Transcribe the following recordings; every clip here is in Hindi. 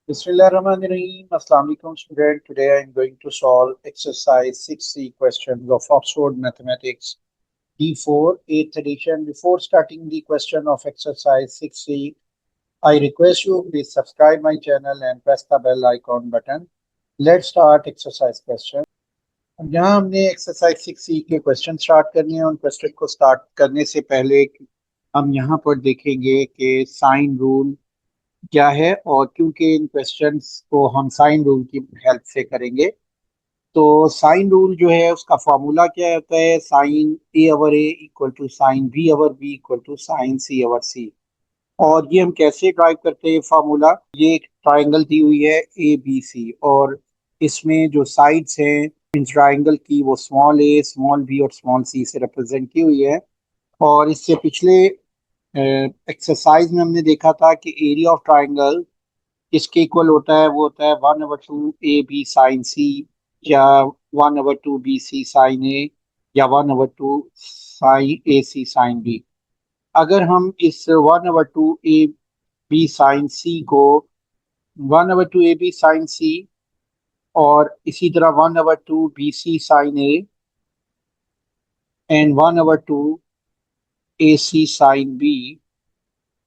Bismillahirrahmanirrahim. Assalamu alaikum student. Today I am going to solve exercise 6C questions of Oxford Mathematics D4 8th edition. Before starting the question of exercise 6C, I request you please subscribe my channel and press the bell icon button. Let's start exercise question. अब यहाँ हमने एक्सरसाइज 6C के क्वेश्चन स्टार्ट करने हैं। उन क्वेश्चन को स्टार्ट करने से पहले हम यहाँ पर देखेंगे कि साइन रूल क्या है, और क्योंकि इन क्वेश्चंस को हम साइन रूल की हेल्प से करेंगे, तो साइन रूल जो है उसका फॉर्मूला क्या होता है। Sine A over A equal to sine B over B equal to sine C over C. और ये हम कैसे ड्राइव करते हैं फार्मूला। ये एक ट्राइंगल दी हुई है ए बी सी, और इसमें जो साइड्स हैं इन ट्राइंगल की वो स्मॉल ए स्मॉल बी और स्मॉल सी से रिप्रेजेंट की हुई है। और इससे पिछले एक्सरसाइज में हमने देखा था कि एरिया ऑफ ट्राइंगल किसके इक्वल होता है। वो होता है 1/2 ए बी साइन सी, या 1/2 बी सी साइन ए, या 1/2 साइन ए सी साइन बी। अगर हम इस 1/2 ए बी साइन सी को 1/2 ए बी साइन सी और इसी तरह 1/2 B C sine A and 1/2 A C sine B,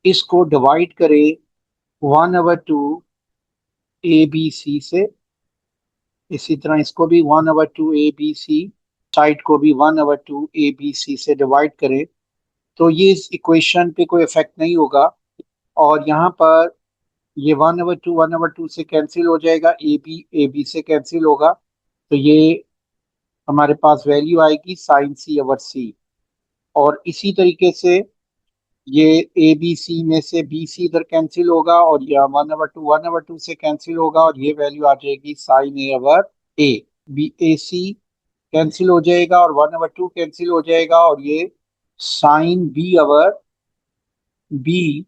इसको डिवाइड करें 1/2 ए बी सी से, इसी तरह इसको भी 1/2 ए बी सी, साइड को भी 1/2 ए बी सी से डिवाइड करें, तो ये इस इक्वेशन पे कोई इफेक्ट नहीं होगा। और यहाँ पर ये 1/2 से कैंसिल हो जाएगा, ए बी से कैंसिल होगा, तो ये हमारे पास वैल्यू आएगी साइन सी ओवर सी। और इसी तरीके से ये ए बी सी में से बी सी इधर कैंसिल होगा, और यह 1/2 से कैंसिल होगा, और ये वैल्यू आ जाएगी sign A over A. B A C cancel हो जाएगा और 1/2 कैंसिल हो जाएगा, और ये साइन बी ओवर बी,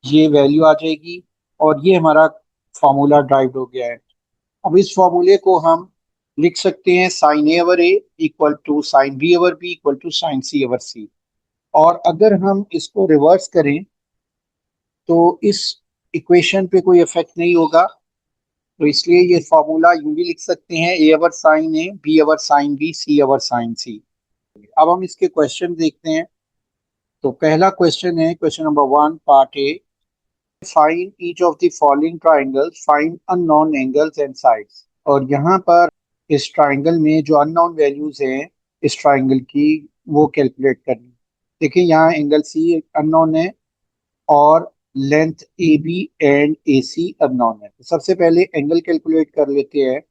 ये वैल्यू आ जाएगी। और ये हमारा फॉर्मूला ड्राइव हो गया है। अब इस फॉर्मूले को हम लिख सकते हैं sine A over A equal to sine B over B equal to sine C over C. और अगर हम इसको रिवर्स करें तो इस इक्वेशन पे कोई इफेक्ट नहीं होगा, तो इसलिए ये फॉर्मूला यूं भी लिख सकते हैं A over sine A B over sine B C over sine C. अब हम इसके क्वेश्चन देखते हैं। तो पहला क्वेश्चन है question number 1 part A. Find each of the following triangles, find unknown angles and sides. और यहाँ पर इस ट्राइंगल में जो अननोन वैल्यूज हैं इस ट्राइंगल की वो कैलकुलेट करनी। देखिए यहाँ एंगल सी अननोन है और length A B and A C unknown है। तो सबसे पहले एंगल कैलकुलेट कर लेते हैं,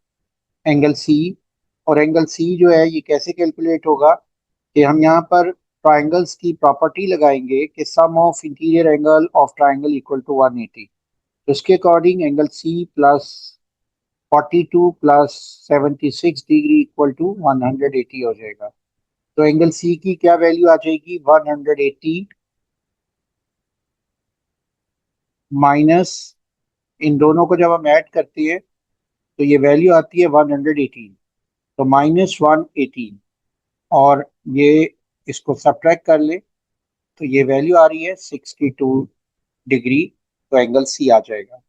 एंगल सी। और एंगल सी जो है ये कैसे कैलकुलेट होगा कि हम यहाँ पर ट्राइंगल्स की प्रॉपर्टी लगाएंगे कि sum of interior angle of triangle equal to 180। तो इसके according angle C plus 42 plus 76 degree equal to 180 हो जाएगा। तो एंगल सी की क्या वैल्यू आ जाएगी 180 माइनस, इन दोनों को जब हम ऐड करते हैं तो ये वैल्यू आती है 118, तो -118। और ये इसको सब्ट्रैक्ट कर ले तो ये वैल्यू आ रही है 62 डिग्री, तो एंगल सी आ जाएगा।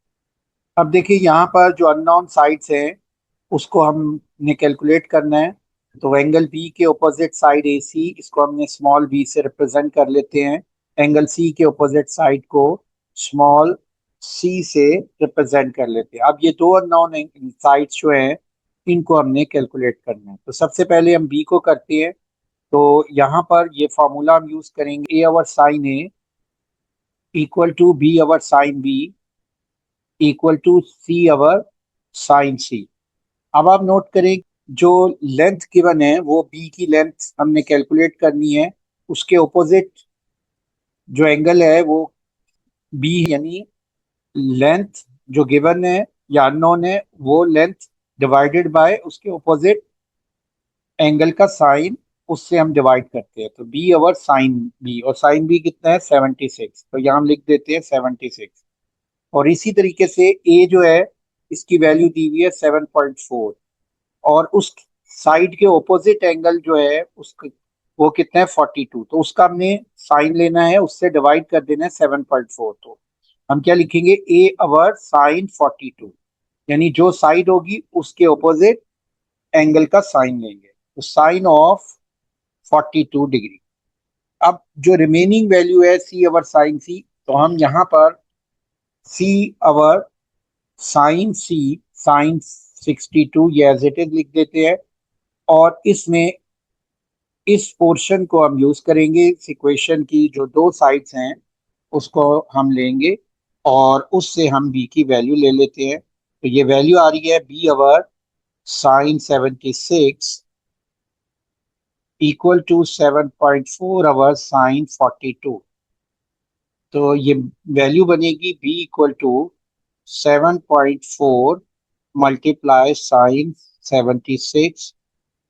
अब देखिए यहाँ पर जो अननोन साइड्स हैं उसको हमने कैलकुलेट करना है। तो एंगल बी के ऑपोजिट साइड ए सी, इसको हमने स्मॉल बी से रिप्रेजेंट कर लेते हैं। एंगल सी के ऑपोजिट साइड को स्मॉल सी से रिप्रेजेंट कर लेते हैं। अब ये दो अननोन साइड्स जो हैं इनको हमने कैलकुलेट करना है। तो सबसे पहले हम बी को करते हैं। तो यहाँ पर ये फॉर्मूला हम यूज करेंगे A over sine A equal to B over sine B equal to C over sine C. अब आप नोट करें जो लेंथ गिवन है वो बी की लेंथ हमने कैलकुलेट करनी है, उसके ऑपोजिट जो एंगल है वो बी, यानी लेंथ जो गिवन है या अननोन है वो लेंथ डिवाइडेड बाय उसके ऑपोजिट एंगल का साइन, उससे हम डिवाइड करते हैं। तो बी ओवर साइन बी, और साइन बी कितना है 76, तो यहाँ हम लिख देते हैं 76। और इसी तरीके से ए जो है इसकी वैल्यू दी हुई है 7.4, और उस साइड के ऑपोजिट एंगल जो है उसका वो कितना है 42, तो उसका हमने साइन लेना है, उससे डिवाइड कर देना है 7.4। तो हम क्या लिखेंगे, ए अवर साइन 42, यानी जो साइड होगी उसके ऑपोजिट एंगल का साइन लेंगे, तो साइन ऑफ 42 डिग्री। अब जो रिमेनिंग वैल्यू है सी अवर साइन सी, तो हम यहाँ पर सी अवर साइन सी, साइन 62 ये एज इट इज लिख देते हैं। और इसमें इस पोर्शन को हम यूज करेंगे, इस इक्वेशन की जो दो साइड्स हैं उसको हम लेंगे और उससे हम बी की वैल्यू ले लेते हैं। तो ये वैल्यू आ रही है B over sine 76 equal to 7.4 over sine 42। तो ये वैल्यू बनेगी B equal to 7.4 multiply sine 76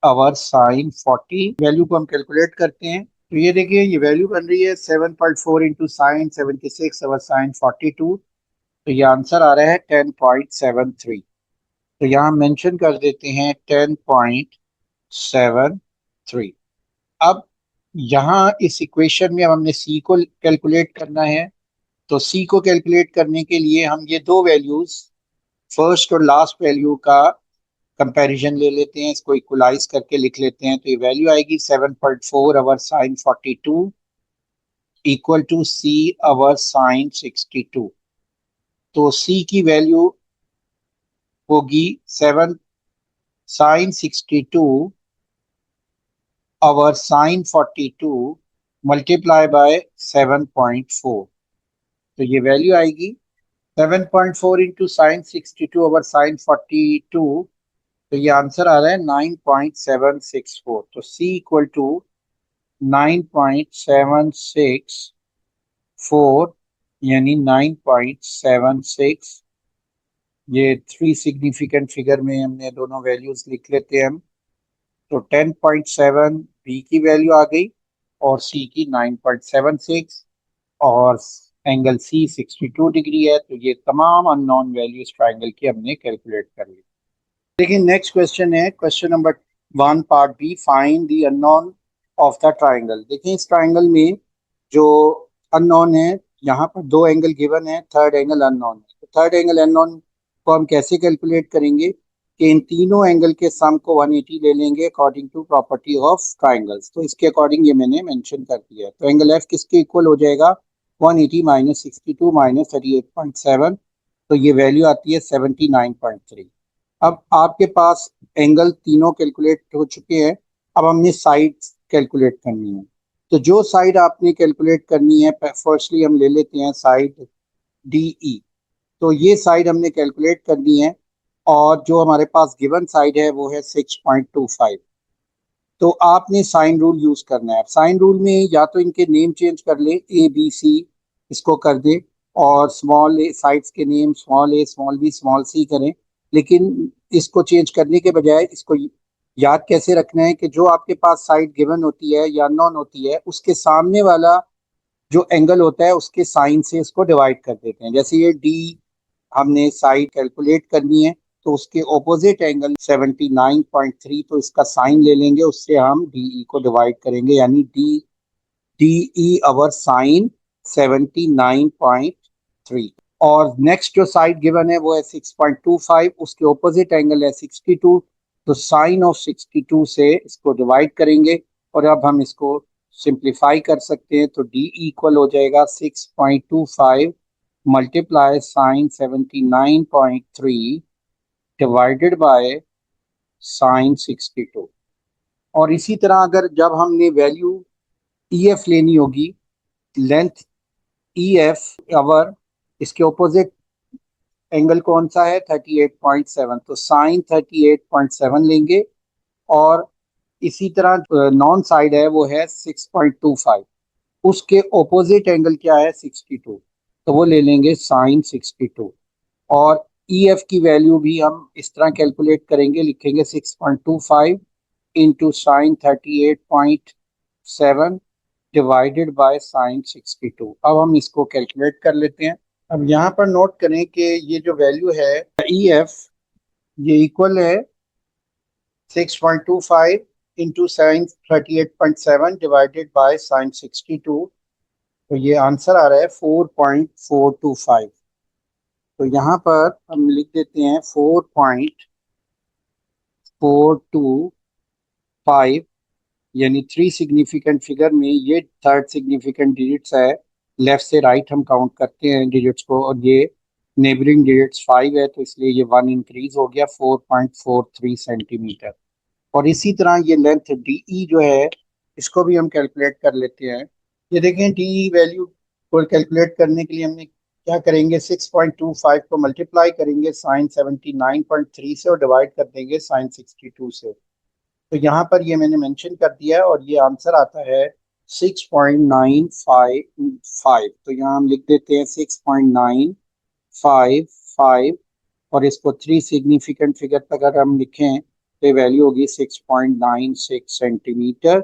over sine 40। Value को हम कैलकुलेट करते हैं, तो ये देखिए ये वैल्यू बन रही है 7.4 इंटू साइन 76 आवर साइन 42। तो ये आंसर आ रहा है 10.73। तो यहाँ मेंशन कर देते हैं 10.73। अब यहाँ इस इक्वेशन में अब हमने सी को कैलकुलेट करना है। तो सी को कैलकुलेट करने के लिए हम ये दो वैल्यूज, फर्स्ट और लास्ट वैल्यू का कंपैरिजन ले लेते हैं, इसको इक्वलाइज करके लिख लेते हैं। तो ये वैल्यू आएगी 7.4 over sine 42 equal to C over sine 62। तो सी की वैल्यू होगी 7 sine 62 over sine 42 multiply by 7.4। तो ये वैल्यू आएगी 7.4 इंटू साइन 62 अवर साइन 42। तो ये आंसर आ रहा है 9.764। तो सी इक्वल टू 9.764, यानी 9.76। ये थ्री सिग्निफिकेंट फिगर में हमने दोनों वैल्यूज लिख लेते हैं हम। तो 10.7 बी की वैल्यू आ गई और सी की 9.76, और एंगल सी 62 डिग्री है। तो ये तमाम अननोन वैल्यूज ट्राइंगल की हमने कैलकुलेट कर ली। देखिए नेक्स्ट क्वेश्चन है question number 1 part B, find the unknown of the triangle. देखिए इस ट्राइंगल में जो अननोन है, यहाँ पर दो एंगल गिवन है, थर्ड एंगल अननोन है। तो थर्ड एंगल अननोन को हम कैसे कैलकुलेट करेंगे कि इन तीनों एंगल के सम को 180 ले लेंगे according to property of triangles. तो इसके अकॉर्डिंग ये मैंने मेंशन कर दिया है। तो एंगल एफ किसके इक्वल हो जाएगा, 180 माइनस 62 माइनस 38.7। तो ये वैल्यू आती है 79.3। अब आपके पास एंगल तीनों कैलकुलेट हो चुके हैं, अब हमने साइड कैलकुलेट करनी है। तो जो साइड आपने कैलकुलेट करनी है, फर्स्टली हम ले लेते हैं साइड डी ई। तो ये साइड हमने कैलकुलेट करनी है, और जो हमारे पास गिवन साइड है वो है 6.25। तो आपने साइन रूल यूज करना है। साइन रूल में या तो इनके नेम चेंज कर ले, ए बी सी इसको कर दे, और स्मॉल ए साइड्स के नेम स्मॉल ए स्मॉल बी स्मॉल सी करें। लेकिन इसको चेंज करने के बजाय इसको याद कैसे रखना है कि जो आपके पास साइड गिवन होती है या नॉन होती है, उसके सामने वाला जो एंगल होता है उसके साइन से इसको डिवाइड कर देते हैं। जैसे ये डी हमने साइड कैलकुलेट करनी है, तो उसके ऑपोजिट एंगल 79.3, तो इसका साइन ले लेंगे, उससे हम डीई को डिवाइड करेंगे, यानी डी डीई अवर साइन 79.3। और नेक्स्ट जो साइड गिवन है वो है 6.25, उसके ऑपोजिट एंगल है 62। तो साइन ऑफ 62 से इसको डिवाइड करेंगे, और अब हम इसको सिंप्लीफाई कर सकते हैं। तो डी इक्वल हो जाएगा 6.25 multiply sine 79.3 divided by sine 62। और इसी तरह अगर जब हमने वैल्यू ई एफ लेनी होगी, लेंथ ई एफ अवर, इसके ऑपोजिट एंगल कौन सा है, 38.7, तो साइन 38.7 लेंगे। और इसी तरह नॉन साइड है वो है 6.25, उसके ऑपोजिट एंगल क्या है 62, तो वो ले लेंगे साइन 62। और ई एफ की वैल्यू भी हम इस तरह कैलकुलेट करेंगे, लिखेंगे 6.25 into sine 38.7 divided by sine 62। अब हम इसको कैलकुलेट कर लेते हैं। अब यहाँ पर नोट करें कि ये जो वैल्यू है ई एफ, ये इक्वल है 6.25 into sine 38.7 divided by sine 62। तो ये आंसर आ रहा है 4.425। तो यहाँ पर हम लिख देते हैं 4.425, यानी 3 सिग्निफिकेंट फिगर में ये थर्ड सिग्निफिकेंट डिजिट्स है। लेफ्ट से राइट हम काउंट करते हैं डिजिट्स को, और ये नेबरिंग डिजिट्स 5 है, तो इसलिए ये 1 इंक्रीज हो गया 4.43 सेंटीमीटर। और इसी तरह ये लेंथ डी जो है, इसको भी हम कैलकुलेट कर लेते हैं। ये देखें, डी वैल्यू को कैलकुलेट करने के लिए हमने क्या करेंगे, 6.25 को मल्टीप्लाई करेंगे साइन 79.3 से और डिवाइड कर देंगे साइन 62 से। तो यहाँ पर ये मैंने मेंशन कर दिया है और ये आंसर आता है 6.955। तो यहाँ हम लिख देते हैं 6.955, और इसको 3 सिग्निफिकेंट फिगर पर अगर हम लिखें तो वैल्यू होगी 6.96 सेंटीमीटर।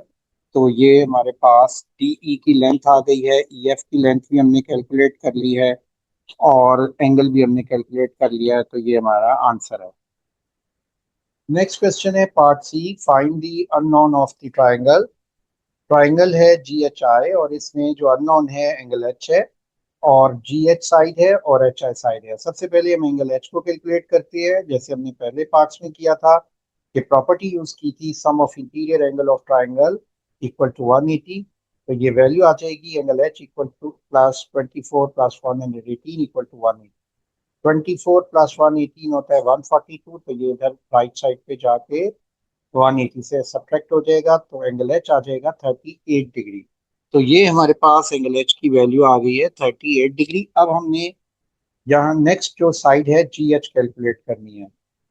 तो ये हमारे पास डी की लेंथ आ गई है, एफ की लेंथ भी हमने कैलकुलेट कर ली है और एंगल भी हमने कैलकुलेट कर लिया है, तो ये हमारा आंसर है। नेक्स्ट क्वेश्चन है part C, find the unknown of the triangle. Triangle है जी एच आई और इसमें जो अननोन है एंगल एच है, और जी एच साइड है और एच आई साइड है। सबसे पहले हम एंगल एच को कैलकुलेट करते हैं, जैसे हमने पहले पार्ट्स में किया था कि प्रॉपर्टी यूज की थी, sum of interior angle of triangle equal to 180। तो ये वैल्यू आ जाएगी angle H equal to plus 24 plus 118 equal to 180। 24 plus 118 होता है 142, तो ये इधर राइट साइड पे जाके 180 से सब्ट्रैक्ट हो जाएगा, तो एंगल एच आ जाएगा 38 डिग्री। तो ये हमारे पास एंगल एच की वैल्यू आ गई है 38 डिग्री। अब हमने यहाँ नेक्स्ट जो साइड है जी एच कैलकुलेट करनी है।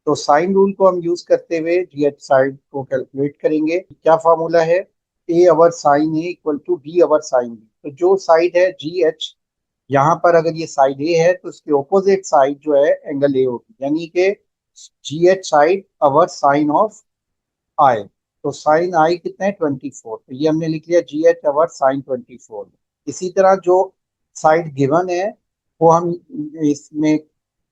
तो साइन रूल को हम यूज करते हुए जी एच साइड को कैलकुलेट करेंगे। क्या फार्मूला है, A over sine A equal to B over sine B. तो जो साइड है जी एच, यहाँ पर अगर ये साइड ए है तो उसके ऑपोजिट साइड जो है एंगल ए होगी, यानी कि G H side over sine of I. तो साइन आई कितना है 24, तो ये हमने लिख लिया जी एच अवर साइन 24। इसी तरह जो साइड गिवन है वो हम इसमें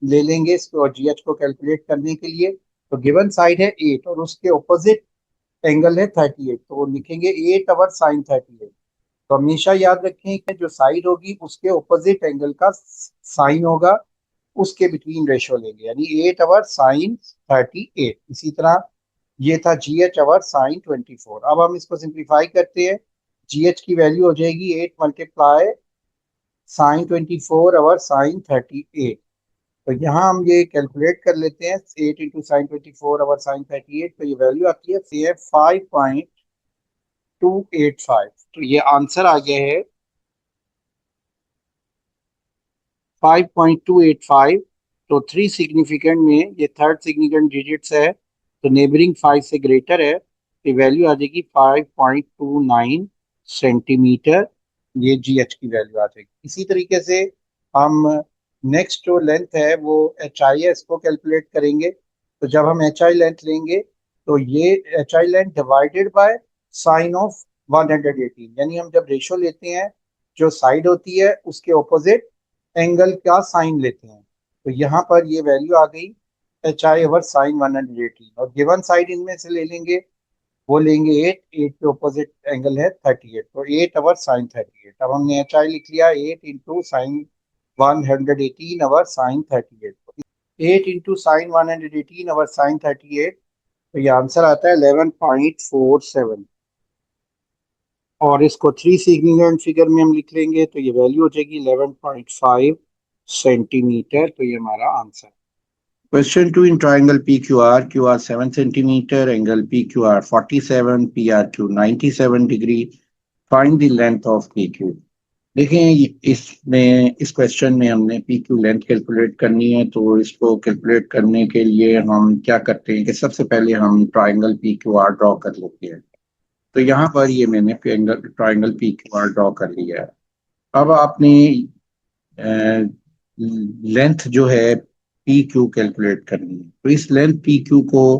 ले लेंगे इसको, और जी एच को कैलकुलेट करने के लिए। तो गिवन साइड है 8 और उसके ऑपोजिट एंगल है 38, तो वो लिखेंगे 8 अवर साइन 38। तो हमेशा याद रखें कि जो साइड होगी उसके ऑपोजिट एंगल का साइन होगा, उसके बिटवीन रेशो लेंगे, यानी 8 अवर साइन 38। इसी तरह ये था जी एच अवर साइन 24। अब हम इसको सिंप्लीफाई करते हैं, जी एच की वैल्यू हो जाएगी 8 मल्टीप्लाई साइन 24 अवर साइन 38। तो यहाँ हम ये कैलकुलेट कर लेते हैं, 8 इंटू साइन 24 अवर साइन 38, तो ये वैल्यू आती है 5.285। तो ये आंसर आ गया है 5.285। तो 3 सिग्निफिकेंट में ये थर्ड सिग्निफिकेंट डिजिट्स है, तो नेबरिंग 5 से ग्रेटर है, तो वैल्यू आ जाएगी 5.29 सेंटीमीटर। ये जी एच की वैल्यू आ जाएगी। इसी तरीके से हम नेक्स्ट जो लेंथ है वो एच आई है, इसको कैलकुलेट करेंगे। तो जब हम एच आई लेंथ लेंगे तो ये H I length divided by sign of 118, यानी हम जब रेशो लेते हैं जो साइड होती है उसके ऑपोजिट एंगल का साइन लेते हैं। तो यहाँ पर ये वैल्यू आ गई एच आई ओवर साइन 118, और गिवन साइड इनमें से ले लेंगे, वो लेंगे 8, 8 के ऑपोजिट एंगल है 38, तो 8 ओवर साइन 38। अब हमने एच आई लिख लिया 8 into sine 118 over sine 38। 8 into sine 118 over sine 38, तो ये आंसर आता है 11.47। और इसको 3 सिग्निफिकेंट फिगर में हम लिख लेंगे तो ये वैल्यू हो जाएगी 11.5 सेंटीमीटर। तो ये हमारा answer. Question 2, in triangle P Q R 7 centimetre, angle P Q R 47, P R Q 97 degree, find the length of P Q. देखें, इसमें इस क्वेश्चन में हमने पी क्यू लेंथ कैलकुलेट करनी है। तो इसको कैलकुलेट करने के लिए हम क्या करते हैं कि सबसे पहले हम triangle P Q R draw कर लेते हैं। तो यहाँ पर ये मैंने triangle P Q R draw कर लिया है। अब आपने लेंथ जो है पी क्यू कैलकुलेट करनी है। तो इस लेंथ पी क्यू को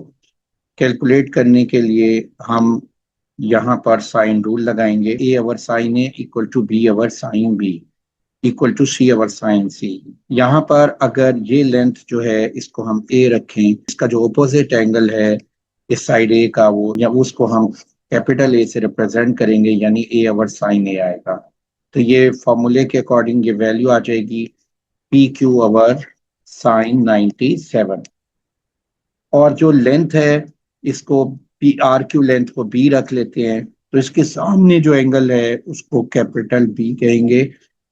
कैलकुलेट करने के लिए हम यहाँ पर साइन रूल लगाएंगे, A over sine A equal to B over sine B equal to C over sine C. यहाँ पर अगर ये लेंथ जो है इसको हम ए रखें, इसका जो ऑपोजिट एंगल है इस साइड ए का, वो या उसको हम कैपिटल ए से रिप्रेजेंट करेंगे, यानी ए अवर साइन ए आएगा। तो ये फॉर्मूले के अकॉर्डिंग ये वैल्यू आ जाएगी पी क्यू अवर साइन 97। और जो लेंथ है इसको पी आर क्यू लेंथ को बी रख लेते हैं, तो इसके सामने जो एंगल है उसको कैपिटल बी कहेंगे।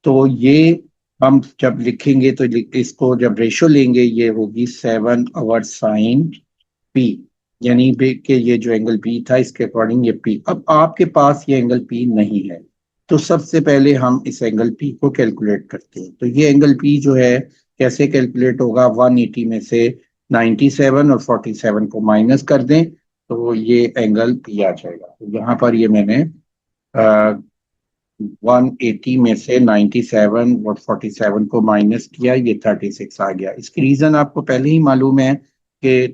तो ये हम जब लिखेंगे तो इसको जब रेशो लेंगे ये होगी 7 साइन पी, यानी कि ये जो एंगल पी था इसके अकॉर्डिंग ये पी। अब आपके पास ये एंगल पी नहीं है, तो सबसे पहले हम इस एंगल पी को कैलकुलेट करते हैं। तो ये एंगल पी जो है कैसे कैलकुलेट होगा, 180 में से 97 और 47 को माइनस कर दें तो ये एंगल पी आ जाएगा। तो यहाँ पर ये मैंने 180 में से 97 और 47 को माइनस किया, ये 36 आ गया। इसकी रीजन आपको पहले ही मालूम है कि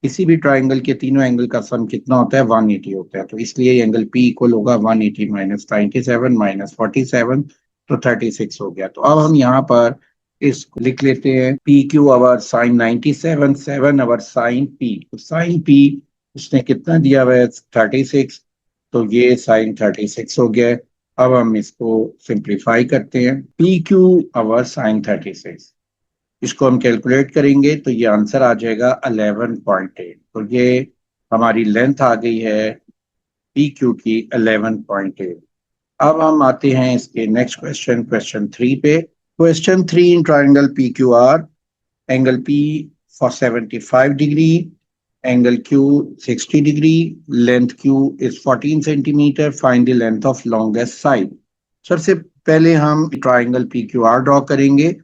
किसी भी ट्राइंगल के तीनों एंगल का सम कितना होता है, 180 होता है। तो इसलिए एंगल पी इक्वल होगा 180 माइनस 97 माइनस 47, तो 36 हो गया। तो अब हम यहाँ पर इसको लिख लेते हैं P Q over sine 97, 7 over sine P. तो साइन पी उसने कितना दिया हुआ है, 36, तो ये साइन 36 हो गया है। अब हम इसको सिंप्लीफाई करते हैं, पी क्यू आवर साइन 36, इसको हम कैलकुलेट करेंगे तो ये आंसर आ जाएगा 11.8। तो ये हमारी लेंथ आ गई है पी क्यू की 11.8। अब हम आते हैं इसके नेक्स्ट क्वेश्चन, क्वेश्चन 3 पे। Question 3, in triangle P Q R, angle P for 75 degree, angle Q 60 degree, length Q is 14 centimeter, find the length of longest side। सबसे पहले हम triangle P Q R draw करेंगे,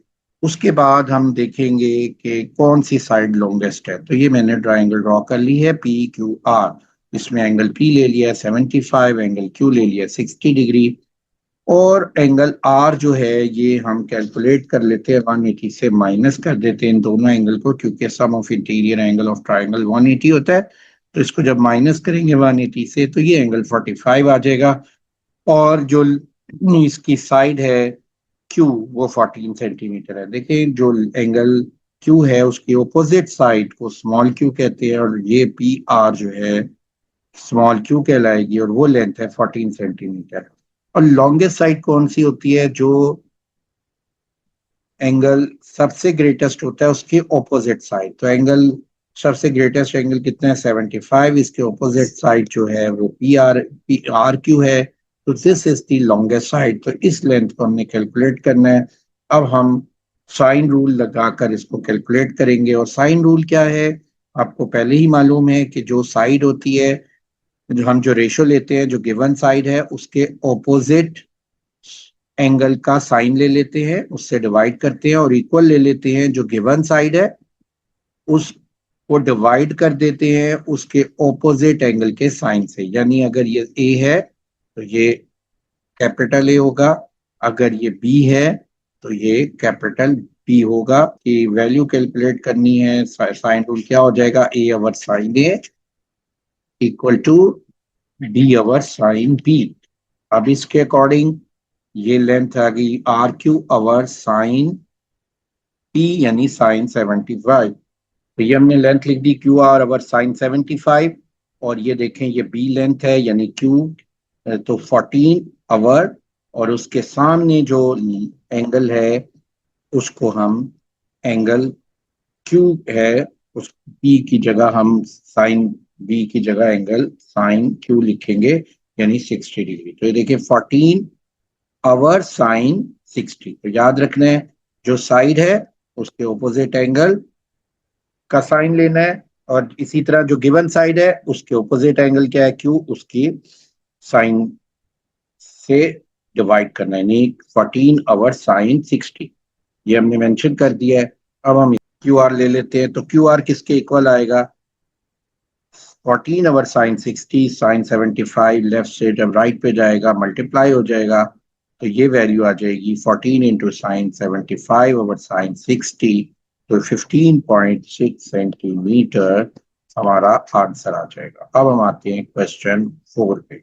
उसके बाद हम देखेंगे कि कौन सी साइड लॉन्गेस्ट है। तो ये मैंने ट्राइंगल ड्रॉ कर ली है पी क्यू आर, इसमें एंगल पी ले लिया 75, एंगल क्यू ले लिया 60 डिग्री, और एंगल आर जो है ये हम कैलकुलेट कर लेते हैं, 180 से माइनस कर देते हैं इन दोनों एंगल को, क्योंकि sum of interior angle of triangle 180 होता है। तो इसको जब माइनस करेंगे 180 से तो ये एंगल 45 आ जाएगा। और जो इसकी साइड है क्यू वो 14 सेंटीमीटर है। देखिए जो एंगल क्यू है उसकी ओपोजिट साइड को स्मॉल क्यू कहते हैं, और ये पी आर जो है स्मॉल क्यू कहलाएगी, और वो लेंथ है 14 सेंटीमीटर। और लॉन्गेस्ट साइड कौन सी होती है, जो एंगल सबसे ग्रेटेस्ट होता है उसके ऑपोजिट साइड। तो एंगल सबसे ग्रेटेस्ट एंगल कितना है, 75, इसके ऑपोजिट साइड जो है वो पी आर क्यू है। तो this is the longest side, तो इस लेंथ को हमने कैलकुलेट करना है। अब हम साइन रूल लगाकर इसको कैलकुलेट करेंगे। और साइन रूल क्या है, आपको पहले ही मालूम है कि जो साइड होती है, जो हम जो रेशो लेते हैं, जो गिवन साइड है उसके ऑपोजिट एंगल का साइन ले लेते हैं, उससे डिवाइड करते हैं, और इक्वल ले लेते हैं जो गिवन साइड है उसको डिवाइड कर देते हैं उसके ऑपोजिट एंगल के साइन से। यानी अगर ये ए है तो ये कैपिटल ए होगा, अगर ये बी है तो ये कैपिटल बी होगा। कि वैल्यू कैलकुलेट करनी है, साइन रूल क्या हो जाएगा, A over sine A equal to B over sine B. अब इसके अकॉर्डिंग ये लेंथ आ गई R Q over sine P, यानी साइन 75। तो ये हमने लेंथ लिख दी क्यू आर अवर साइन 75, और ये देखें ये बी लेंथ है यानी क्यू, तो 14 आवर, और उसके सामने जो एंगल है उसको हम एंगल क्यू है, उस पी की जगह हम साइन बी की जगह एंगल साइन क्यू लिखेंगे, यानी 60 डिग्री। तो ये देखिए 14 आवर साइन 60। तो याद रखना है जो साइड है उसके ऑपोजिट एंगल का साइन लेना है, और इसी तरह जो गिवन साइड है उसके ऑपोजिट एंगल क्या है, क्यू, उसकी साइन से डिवाइड करना है, यानी 14 आवर साइन 60। ये हमने मेंशन कर दिया है। अब हम क्यू आर ले लेते हैं, तो क्यू आर किसके इक्वल आएगा, 14 आवर साइन 60 साइन 75, लेफ्ट से जब राइट पे जाएगा मल्टीप्लाई हो जाएगा, तो ये वैल्यू आ जाएगी 14 इंटू साइन 75 ओवर साइन 60, तो 15.6 सेंटीमीटर हमारा आंसर आ जाएगा। अब हम आते हैं क्वेश्चन 4 पे।